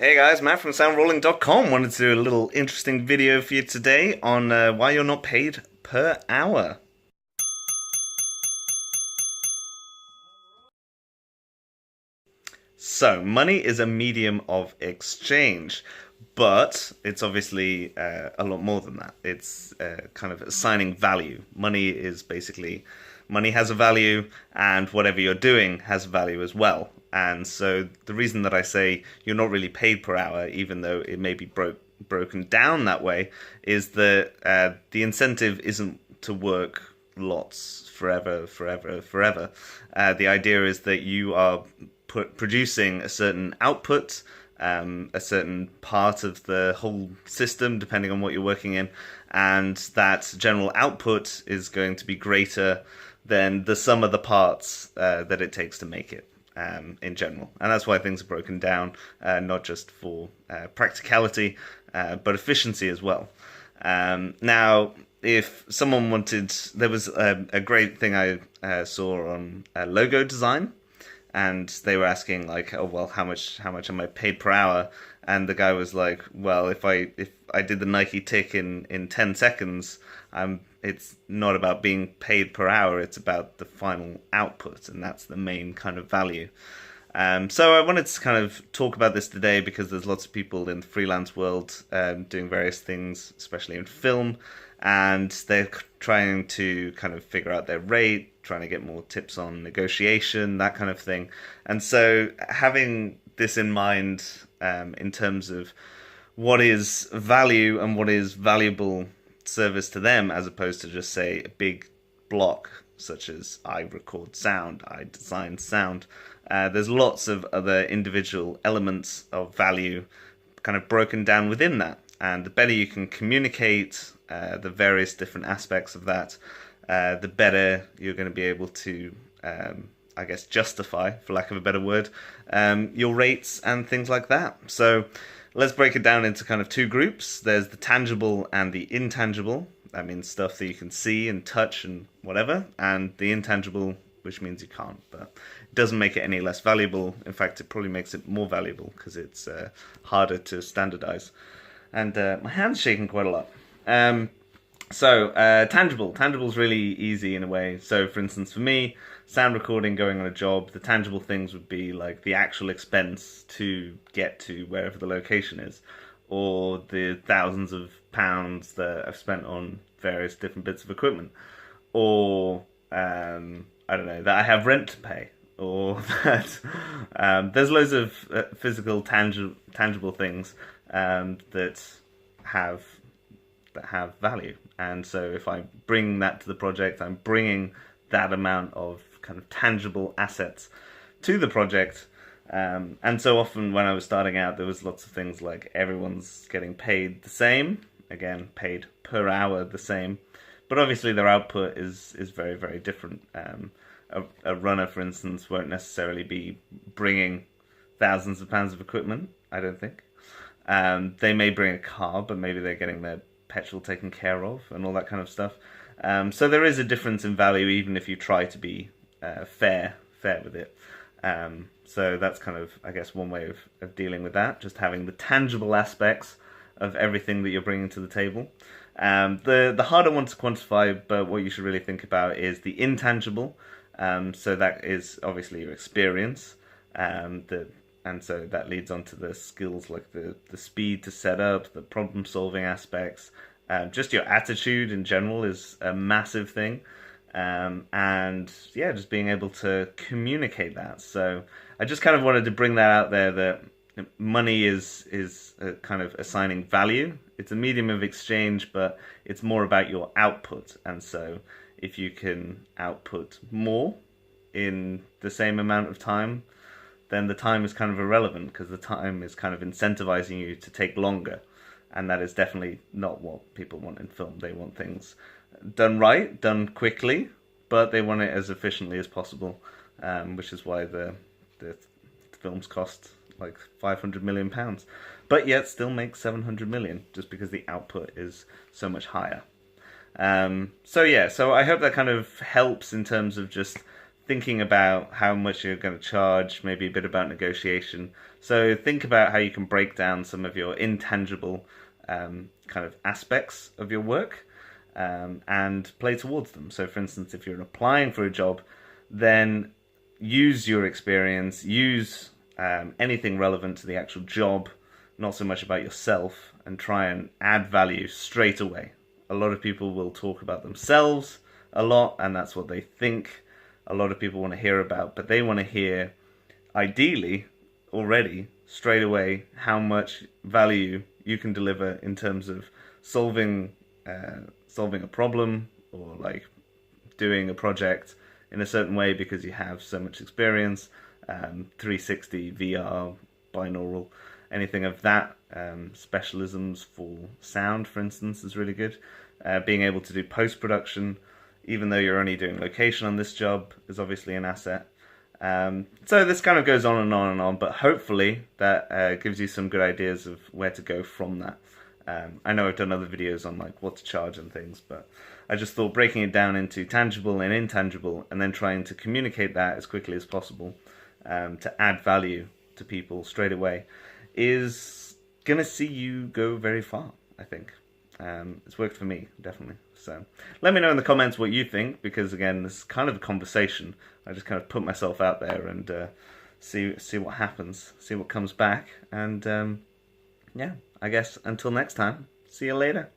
Hey guys, Matt from soundrolling.com wanted to do a little interesting video for you today on why you're not paid per hour. So, money is a medium of exchange, but it's obviously a lot more than that. It's kind of assigning value. Money has a value, and whatever you're doing has value as well. And so, the reason that I say you're not really paid per hour, even though it may be broken down that way, is that the incentive isn't to work lots forever, forever, forever. The idea is that you are producing a certain output, a certain part of the whole system, depending on what you're working in, and that general output is going to be greater than the sum of the parts that it takes to make it. In general, and that's why things are broken down, not just for practicality, but efficiency as well. Now, if someone wanted, there was a great thing I saw on logo design, and they were asking like, oh well, how much am I paid per hour? And the guy was like, well, if I did the Nike tick in 10 seconds, it's not about being paid per hour, it's about the final output, and that's the main kind of value. So I wanted to kind of talk about this today because there's lots of people in the freelance world doing various things, especially in film, and they're trying to kind of figure out their rate, trying to get more tips on negotiation, that kind of thing. And so having this in mind in terms of what is value and what is valuable service to them, as opposed to just say a big block such as I record sound, I design sound. There's lots of other individual elements of value kind of broken down within that, and the better you can communicate the various different aspects of that, the better you're going to be able to I guess justify, for lack of a better word, your rates and things like that. So let's break it down into kind of two groups. There's the tangible and the intangible. That means stuff that you can see and touch and whatever. And the intangible, which means you can't. But it doesn't make it any less valuable. In fact, it probably makes it more valuable because it's harder to standardize. And my hand's shaking quite a lot. Tangible. Tangible is really easy in a way. So, for instance, for me, sound recording, going on a job, the tangible things would be like the actual expense to get to wherever the location is, or the thousands of pounds that I've spent on various different bits of equipment, or I don't know, that I have rent to pay, or that there's loads of physical, tangible things that have value. And so if I bring that to the project, I'm bringing that amount of kind of tangible assets to the project. And so often when I was starting out, there was lots of things like everyone's getting paid the same, again, paid per hour the same, but obviously their output is very, very different. A runner, for instance, won't necessarily be bringing thousands of pounds of equipment, I don't think. They may bring a car, but maybe they're getting their petrol taken care of and all that kind of stuff. So there is a difference in value, even if you try to be fair with it. So that's kind of, I guess, one way of dealing with that, just having the tangible aspects of everything that you're bringing to the table. The harder one to quantify, but what you should really think about is the intangible. So that is obviously your experience. And so that leads on to the skills like the speed to set up, the problem solving aspects, just your attitude in general is a massive thing. And yeah, just being able to communicate that. So I just kind of wanted to bring that out there, that money is a kind of assigning value. It's a medium of exchange, but it's more about your output. And so if you can output more in the same amount of time, then the time is kind of irrelevant, because the time is kind of incentivizing you to take longer. And that is definitely not what people want in film. They want things done right, done quickly, but they want it as efficiently as possible, which is why the films cost like £500 million, but yet still make 700 million, just because the output is so much higher. So I hope that kind of helps in terms of just thinking about how much you're going to charge, maybe a bit about negotiation. So think about how you can break down some of your intangible kind of aspects of your work and play towards them. So for instance, if you're applying for a job, then use your experience, use anything relevant to the actual job, not so much about yourself, and try and add value straight away. A lot of people will talk about themselves a lot, and that's what they think a lot of people want to hear about, but they want to hear, ideally, already, straight away, how much value you can deliver in terms of solving a problem, or like doing a project in a certain way because you have so much experience, 360, VR, binaural, anything of that. Specialisms for sound, for instance, is really good. Being able to do post-production, even though you're only doing location on this job, is obviously an asset. So this kind of goes on and on and on, but hopefully that gives you some good ideas of where to go from that. I know I've done other videos on like what to charge and things, but I just thought breaking it down into tangible and intangible, and then trying to communicate that as quickly as possible to add value to people straight away is gonna see you go very far, I think. It's worked for me, definitely. So let me know in the comments what you think, because again, this is kind of a conversation. I just kind of put myself out there and see what happens, see what comes back, and yeah, I guess until next time, see you later.